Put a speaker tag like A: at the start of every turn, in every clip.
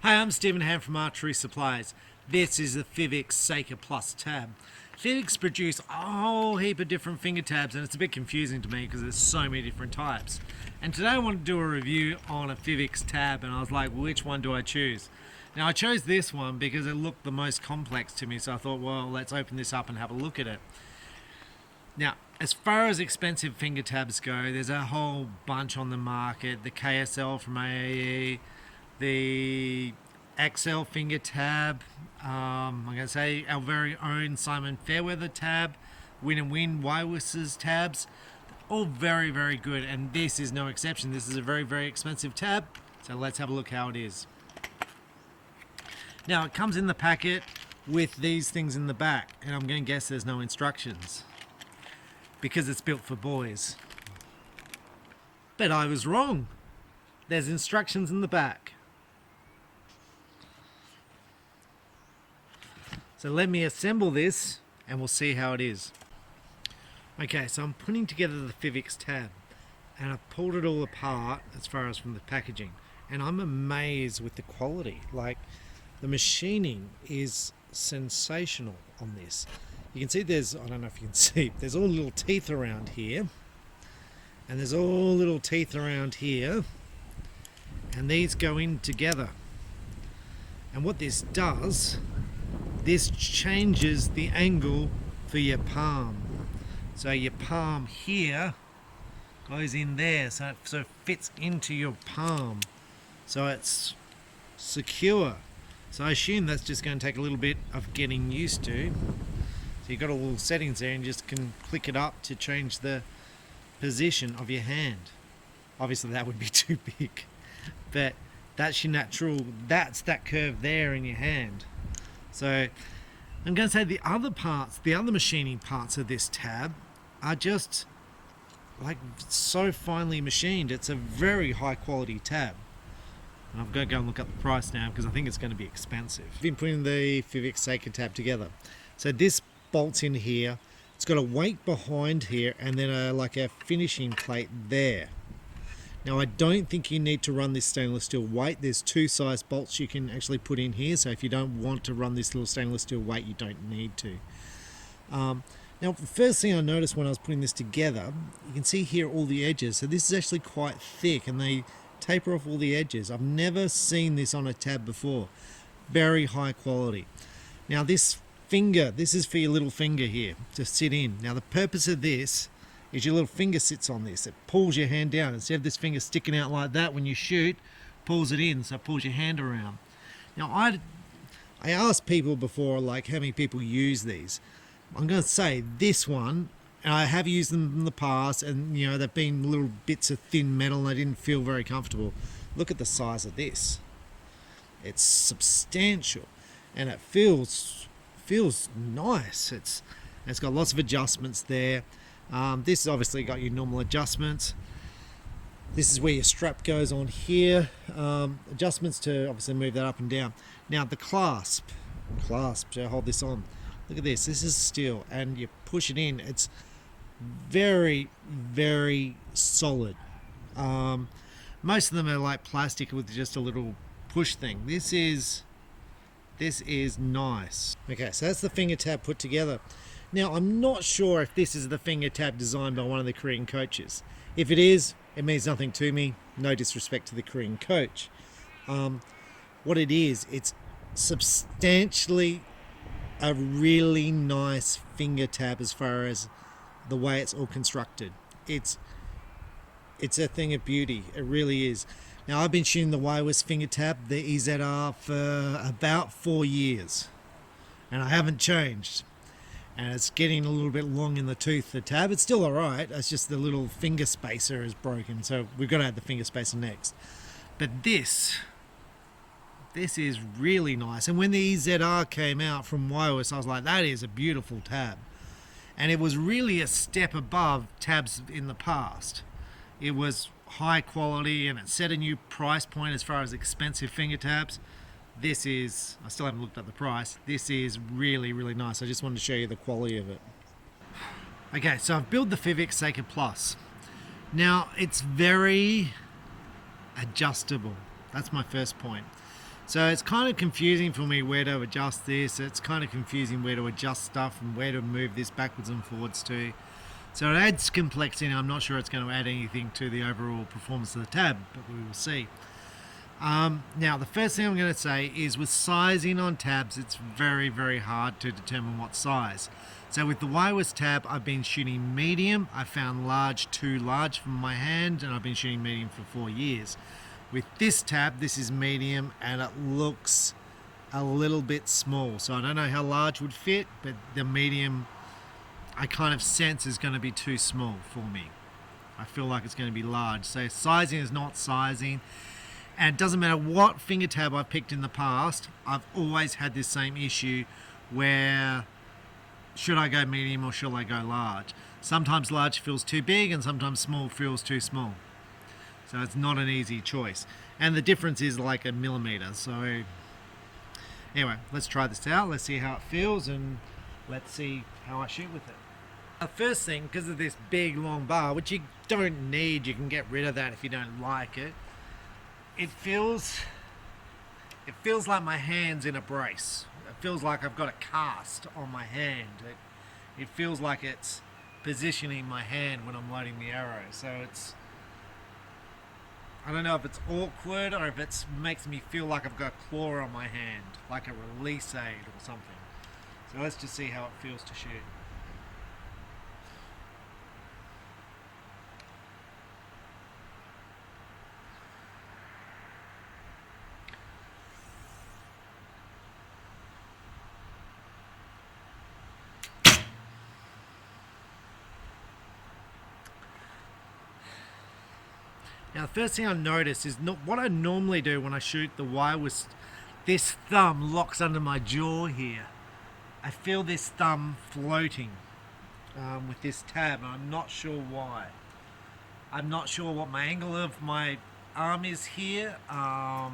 A: Hi, I'm Stephen Ham from Archery Supplies. This is the Fivics Saker Plus tab. Fivics produce a whole heap of different finger tabs, and it's a bit confusing to me because there's so many different types. And today I want to do a review on a Fivics tab, and I was like, which one do I choose? Now I chose this one because it looked the most complex to me, so I thought, well, let's open this up and have a look at it. Now, as far as expensive finger tabs go, there's a whole bunch on the market. The KSL from AAE, the XL finger tab, I'm going to say our very own Simon Fairweather tab, Win & Win Wireless's tabs, all very, very good, and this is no exception. This is a very, very expensive tab, so let's have a look how it is. Now, it comes in the packet with these things in the back, and I'm going to guess there's no instructions because it's built for boys. But I was wrong. There's instructions in the back. So let me assemble this and we'll see how it is. Okay, so I'm putting together the Fivics tab and I've pulled it all apart as far as from the packaging, and I'm amazed with the quality. Like, the machining is sensational on this. You can see there's, I don't know if you can see, there's all little teeth around here, and there's all little teeth around here, and these go in together. And what this does, this changes the angle for your palm. So your palm here goes in there, so it fits into your palm. So it's secure. So I assume that's just going to take a little bit of getting used to. So you've got all the settings there and you just can click it up to change the position of your hand. Obviously that would be too big, but that's your natural, that's that curve there in your hand. So I'm going to say the other parts, the other machining parts of this tab are just like so finely machined. It's a very high quality tab. And I'm going to go and look up the price now because I think it's going to be expensive. I've been putting the Fivics Saker tab together. So this bolts in here. It's got a weight behind here and then like a finishing plate there. Now I don't think you need to run this stainless steel weight. There's two size bolts you can actually put in here, so if you don't want to run this little stainless steel weight, you don't need to. Now the first thing I noticed when I was putting this together, you can see here all the edges. So this is actually quite thick and they taper off all the edges. I've never seen this on a tab before. Very high quality. Now this finger, this is for your little finger here to sit in. Now the purpose of this is your little finger sits on this. It pulls your hand down. Instead of this finger sticking out like that when you shoot, pulls it in, so it pulls your hand around. Now I asked people before, like, how many people use these. I'm going to say this one, and I have used them in the past, and you know, they've been little bits of thin metal and I didn't feel very comfortable. Look at the size of this. It's substantial and it feels nice. It's got lots of adjustments there. This has obviously got your normal adjustments. This is where your strap goes on here. Adjustments to obviously move that up and down. Now the clasp to hold this on. Look at this. This is steel, and you push it in. It's very, very solid. Most of them are like plastic with just a little push thing. This is nice. Okay, so that's the finger tab put together. Now, I'm not sure if this is the finger tab designed by one of the Korean coaches. If it is, it means nothing to me. No disrespect to the Korean coach. What it is, it's substantially a really nice finger tab as far as the way it's all constructed. It's a thing of beauty. It really is. Now, I've been shooting the wireless finger tab, the EZR, for about 4 years, and I haven't changed. And it's getting a little bit long in the tooth, the tab. It's still alright, it's just the little finger spacer is broken, so we've got to add the finger spacer next. But this is really nice, and when the EZR came out from wireless, I was like, that is a beautiful tab. And it was really a step above tabs in the past. It was high quality and it set a new price point as far as expensive finger tabs. This is, I still haven't looked at the price, this is really, really nice. I just wanted to show you the quality of it. Okay, so I've built the Fivics Saker Plus. Now, it's very adjustable. That's my first point. So it's kind of confusing for me where to adjust this. It's kind of confusing where to adjust stuff and where to move this backwards and forwards to. So it adds complexity. I'm not sure it's going to add anything to the overall performance of the tab, but we will see. Now, the first thing I'm going to say is with sizing on tabs, it's very, very hard to determine what size. So with the wireless tab, I've been shooting medium. I found large too large for my hand, and I've been shooting medium for 4 years. With this tab, this is medium, and it looks a little bit small. So I don't know how large would fit, but the medium I kind of sense is going to be too small for me. I feel like it's going to be large. So sizing is not sizing. And it doesn't matter what finger tab I've picked in the past, I've always had this same issue where should I go medium or should I go large? Sometimes large feels too big and sometimes small feels too small. So it's not an easy choice. And the difference is like a millimeter. So anyway, let's try this out. Let's see how it feels and let's see how I shoot with it. The first thing, because of this big long bar, which you don't need, you can get rid of that if you don't like it. It feels like my hand's in a brace. It feels like I've got a cast on my hand. It feels like it's positioning my hand when I'm loading the arrow. So I don't know if it's awkward or if it makes me feel like I've got a claw on my hand, like a release aid or something. So let's just see how it feels to shoot. Now the first thing I notice is not what I normally do when I shoot the wireless. This thumb locks under my jaw here. I feel this thumb floating with this tab, and I'm not sure why. I'm not sure what my angle of my arm is here. I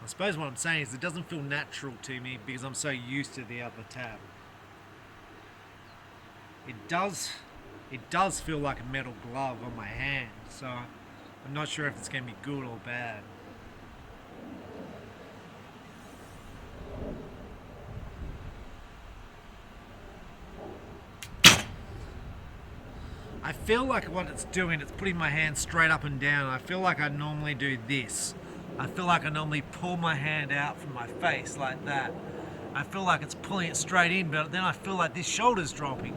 A: suppose what I'm saying is it doesn't feel natural to me because I'm so used to the other tab. It does feel like a metal glove on my hand, so I'm not sure if it's going to be good or bad. I feel like what it's doing, it's putting my hand straight up and down. I feel like I normally do this. I feel like I normally pull my hand out from my face like that. I feel like it's pulling it straight in, but then I feel like this shoulder's dropping.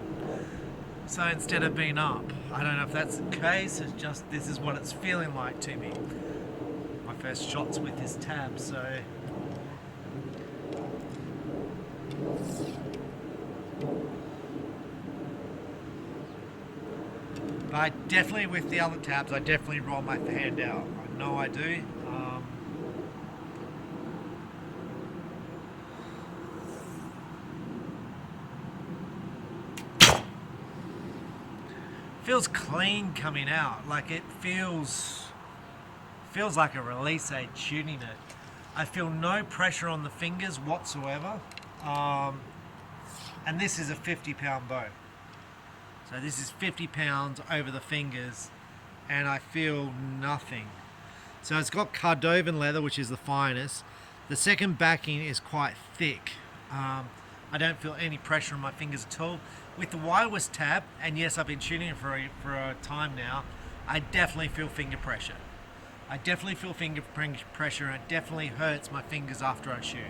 A: So instead of being up, I don't know if that's the case, it's just this is what it's feeling like to me. My first shots with this tab, so. But I definitely, with the other tabs, I definitely roll my hand out. I know I do. Feels clean coming out, like it feels like a release aid shooting it. I feel no pressure on the fingers whatsoever, and this is a 50-pound bow, so this is 50 pounds over the fingers, and I feel nothing. So it's got Cardovan leather, which is the finest. The second backing is quite thick. I don't feel any pressure on my fingers at all. With the wireless tab, and yes, I've been shooting it for a time now, I definitely feel finger pressure. I definitely feel finger pressure, and it definitely hurts my fingers after I shoot.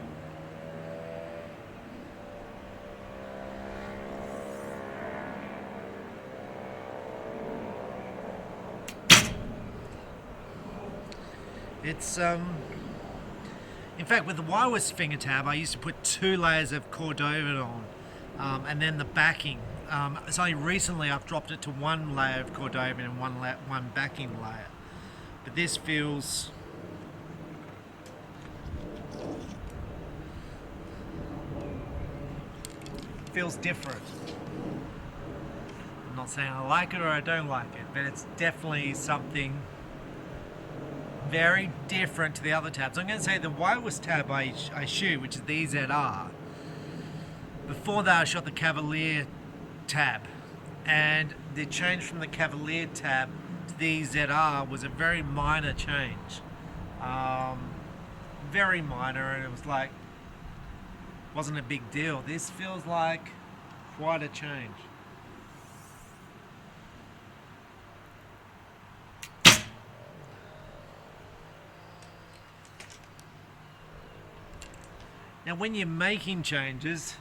A: It's in fact, with the wireless finger tab, I used to put 2 layers of Cordovan on, and then the backing. It's only recently I've dropped it to 1 layer of Cordovan and one backing layer. But this feels different. I'm not saying I like it or I don't like it, but it's definitely something very different to the other tabs. I'm going to say the wireless tab I shoot, which is the EZR, Before that I shot the Cavalier tab, and the change from the Cavalier tab to the ZR was a very minor change, very minor, and it was like, wasn't a big deal. This feels like quite a change. Now when you're making changes,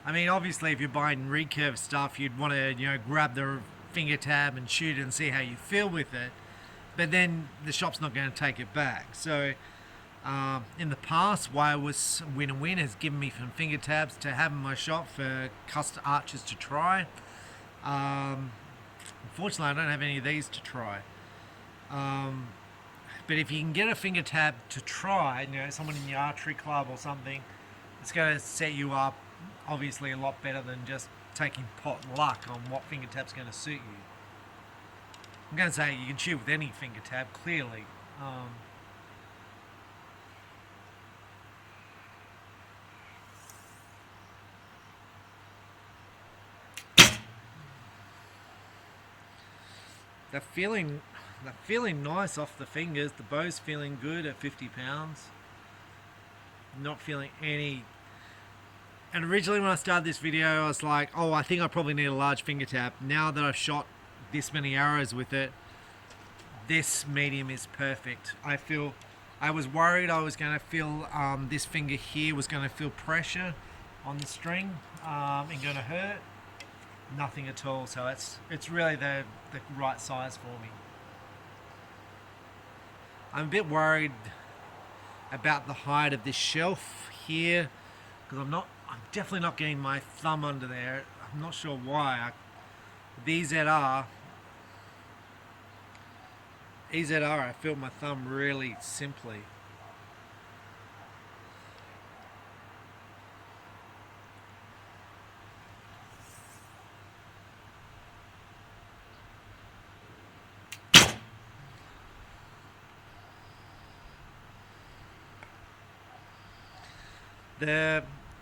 A: I mean, obviously if you're buying recurve stuff, you'd want to, you know, grab the finger tab and shoot it and see how you feel with it, but then the shop's not going to take it back. So in the past, why was Win has given me some finger tabs to have in my shop for custom archers to try. Unfortunately, I don't have any of these to try. But if you can get a finger tab to try, you know, someone in your archery club or something, it's going to set you up obviously a lot better than just taking pot luck on what finger tab's going to suit you. I'm going to say you can shoot with any finger tab, clearly. They're feeling nice off the fingers. The bow's feeling good at 50 pounds. Not feeling any. And originally when I started this video, I was like, oh, I think I probably need a large finger tab. Now that I've shot this many arrows with it, this medium is perfect. I was worried I was going to feel this finger here was going to feel pressure on the string and going to hurt. Nothing at all. So it's really the right size for me. I'm a bit worried about the height of this shelf here, because I'm definitely not getting my thumb under there. I'm not sure why. EZR, I feel my thumb really simply.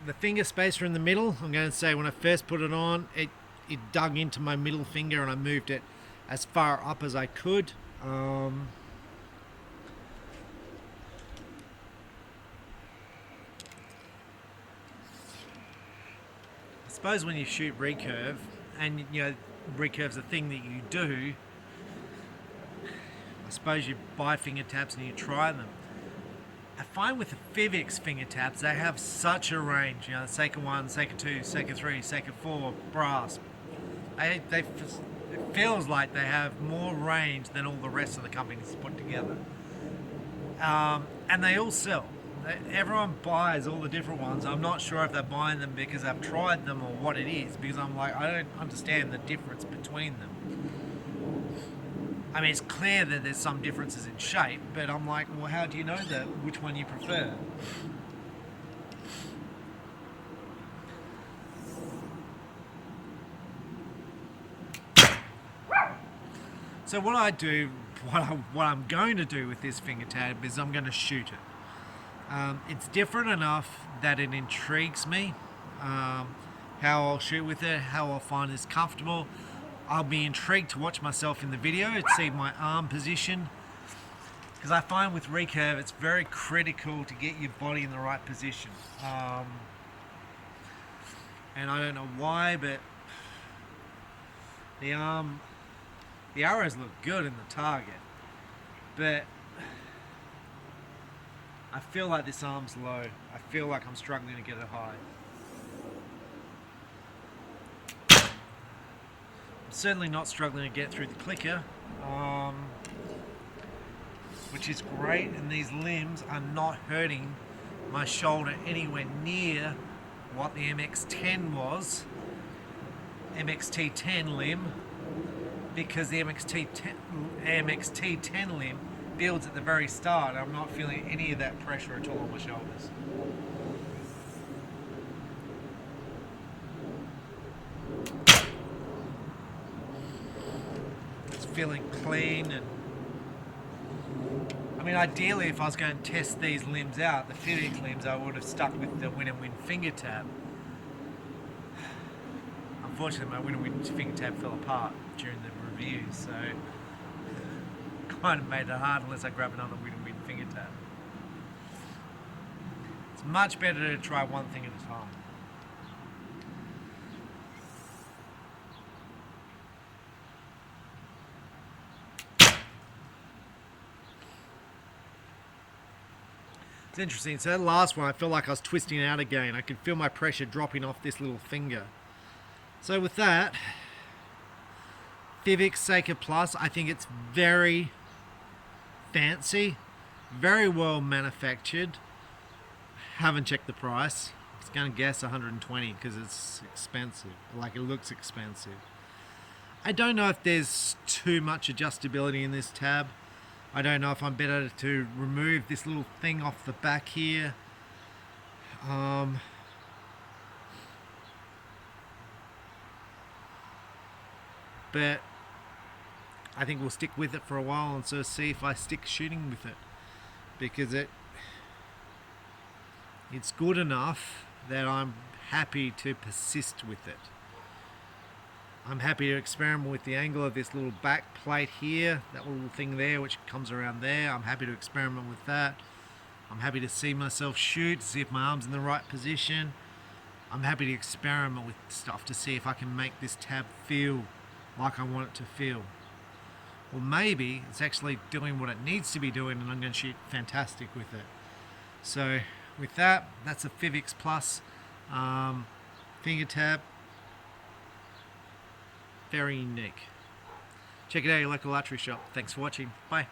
A: The finger spacer in the middle, I'm going to say when I first put it on, it dug into my middle finger and I moved it as far up as I could. I suppose when you shoot recurve, and you know recurve's a thing that you do, I suppose you buy finger tabs and you try them. I find with the Fivics finger tabs, they have such a range. You know, Saker 1, Saker 2, Saker 3, Saker 4, brass. It feels like they have more range than all the rest of the companies put together. And they all sell. Everyone buys all the different ones. I'm not sure if they're buying them because I've tried them or what it is, because I'm like, I don't understand the difference between them. I mean, it's clear that there's some differences in shape, but I'm like, well, how do you know which one you prefer? So what I'm going to do with this finger tab is I'm going to shoot it. It's different enough that it intrigues me, how I'll shoot with it, how I'll find it's comfortable. I'll be intrigued to watch myself in the video and see my arm position, because I find with recurve it's very critical to get your body in the right position. And I don't know why, but the arrows look good in the target, but I feel like this arm's low. I feel like I'm struggling to get it high. Certainly not struggling to get through the clicker, which is great, and these limbs are not hurting my shoulder anywhere near what the MX-10 was, MXT-10 limb, because the MXT-10 limb builds at the very start. I'm not feeling any of that pressure at all on my shoulders. Feeling clean, and I mean, ideally if I was going to test these limbs out, the Fivics limbs, I would have stuck with the Win finger tab, unfortunately, my winner finger tab fell apart during the review, so kind of made it hard unless I grab another winner finger tab. It's much better to try one thing at a time. It's interesting. So that last one, I felt like I was twisting out again. I could feel my pressure dropping off this little finger. So with that, Fivics Saker Plus, I think it's very fancy, very well manufactured. Haven't checked the price. I was going to guess 120 because it's expensive. Like, it looks expensive. I don't know if there's too much adjustability in this tab. I don't know if I'm better to remove this little thing off the back here. But I think we'll stick with it for a while and sort of see if I stick shooting with it, because it's good enough that I'm happy to persist with it. I'm happy to experiment with the angle of this little back plate here, that little thing there which comes around there. I'm happy to experiment with that. I'm happy to see myself shoot, see if my arm's in the right position. I'm happy to experiment with stuff to see if I can make this tab feel like I want it to feel. Or maybe it's actually doing what it needs to be doing and I'm going to shoot fantastic with it. So with that, that's a Fivics Plus finger tab. Very unique. Check it out at your local archery shop. Thanks for watching. Bye.